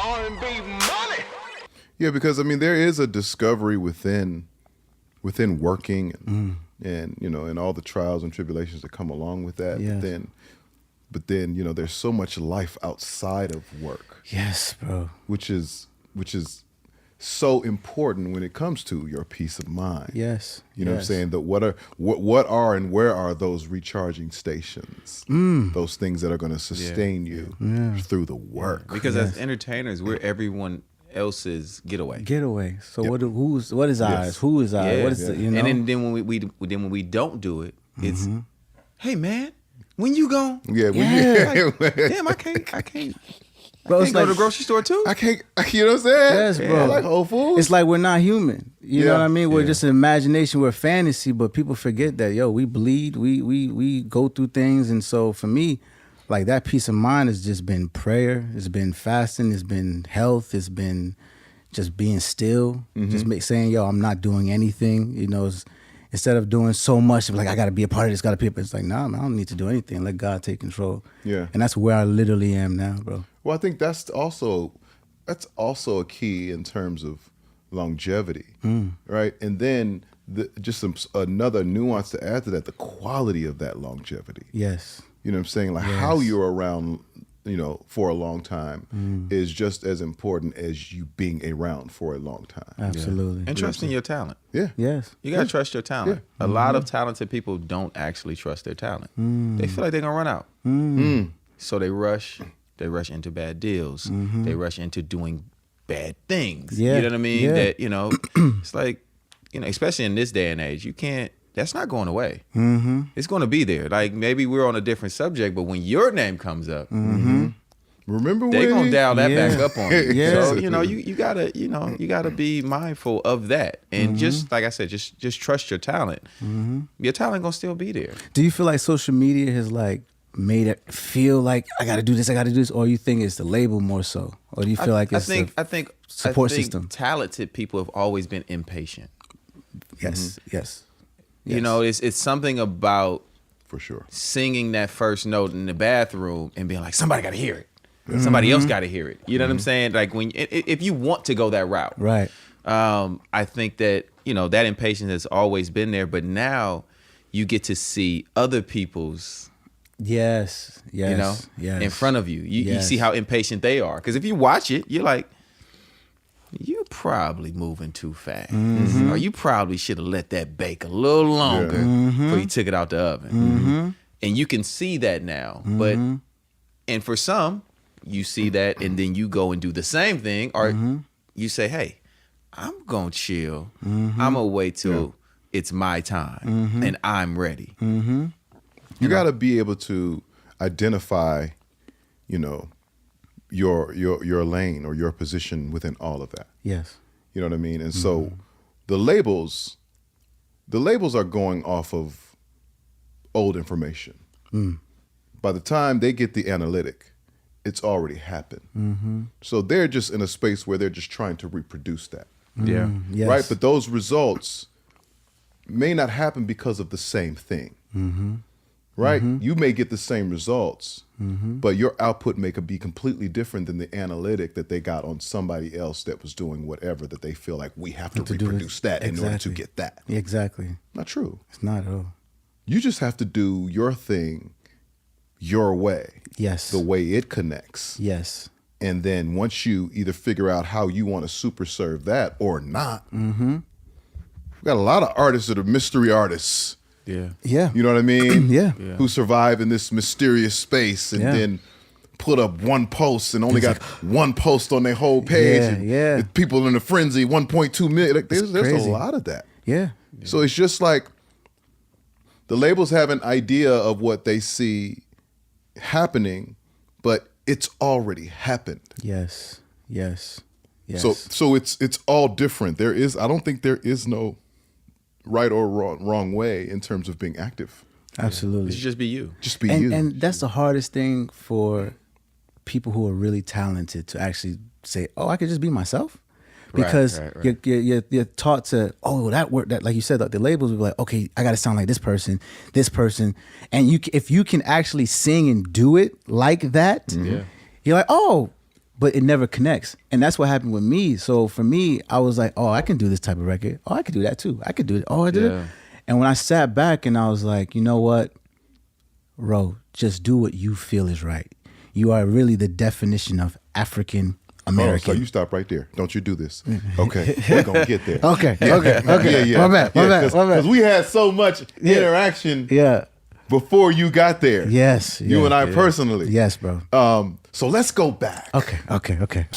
R&B Money. Yeah, because I mean, there is a discovery within working and you know, and all the trials and tribulations that come along with that. Yes. But then, you know, there's so much life outside of work. Yes, bro. Which is so important when it comes to your peace of mind. Yes. You know what I'm saying? That what are and where are those recharging stations? Those things that are going to sustain you through the work. Because as entertainers, we're everyone else's getaway. So what is ours? Who is ours? What is you know? And then when we don't do it, it's hey man, when you gone? Damn, I can't. Bro, it's go to the grocery store too? I can't, you know what I'm saying? Yes, bro. Like Whole Foods. It's like we're not human. You know what I mean? We're just an imagination, we're fantasy, but people forget that, we bleed, we go through things. And so for me, like that peace of mind has just been prayer, it's been fasting, it's been health, it's been just being still, just saying, I'm not doing anything, you know, instead of doing so much, like, I got to be a part of this, got to be. It's like, nah, man, I don't need to do anything. Let God take control. Yeah. And that's where I literally am now, bro. Well, I think that's also a key in terms of longevity, right? And then another nuance to add to that, the quality of that longevity. Yes. You know what I'm saying? Like how you're around, you know, for a long time is just as important as you being around for a long time. Absolutely. And trusting your talent. Yeah. Yes. You got to trust your talent. Yeah. A lot of talented people don't actually trust their talent. They feel like they're going to run out. So they rush into bad deals. They rush into doing bad things. Yeah. You know what I mean? Yeah. That, you know, it's like, you know, especially in this day and age, that's not going away. It's going to be there. Like maybe we're on a different subject, but when your name comes up, remember they're going to dial that Yeah. back up on you. Yeah. So, you know, you gotta be mindful of that. And just like I said, just trust your talent. Your talent going to still be there. Do you feel like social media has like made it feel like I got to do this, or you think it's the label more so? Or do you feel like it's I think support system? Talented people have always been impatient. Yes. You know, it's something about for sure singing that first note in the bathroom and being like, somebody got to hear it. Somebody else got to hear it. You know what I'm saying? Like if you want to go that route, right? I think that, you know, that impatience has always been there, but now you get to see other people's. Yes. You know, in front of you. You see how impatient they are. Because if you watch it, you're like, you're probably moving too fast. Or you probably should have let that bake a little longer before you took it out the oven. And you can see that now. But, and for some, you see that and then you go and do the same thing. Or you say, hey, I'm going to chill. I'm going to wait till it's my time and I'm ready. You got to be able to identify, you know, your lane or your position within all of that. Yes. You know what I mean? And so the labels are going off of old information. By the time they get the analytic, it's already happened. So they're just in a space where they're just trying to reproduce that. Yeah. Yes. Right? But those results may not happen because of the same thing. Right? You may get the same results, but your output may be completely different than the analytic that they got on somebody else that was doing whatever that they feel like we have to reproduce that in order to get that. Exactly. Not true. It's not at all. You just have to do your thing your way. Yes. The way it connects. Yes. And then once you either figure out how you want to super serve that or not, we've got a lot of artists that are mystery artists. Yeah. You know what I mean? Yeah. Who survive in this mysterious space and then put up one post and only got one post on their whole page. And people in a frenzy, 1.2 million. Like, there's a lot of that. Yeah. So it's just like the labels have an idea of what they see happening, but it's already happened. Yes. So it's all different. I don't think there is no right or wrong way in terms of being active. Absolutely. It should just be you. Just be you. And that's the hardest thing for people who are really talented to actually say, oh, I could just be myself. Because you're taught to, that word, that, like you said, the labels will be like, okay, I got to sound like this person. And if you can actually sing and do it like that, you're like, oh, but it never connects. And that's what happened with me. So for me, I was like, oh, I can do this type of record. Oh, I could do that too. I could do it. Oh, I did it. And when I sat back and I was like, you know what, Ro, just do what you feel is right. You are really the definition of African American. Oh, so you stop right there. Don't you do this. Okay. We're going to get there. Okay. Yeah. My bad. Because we had so much interaction before you got there. Yes. You and I personally. Yes, bro. So let's go back. Okay.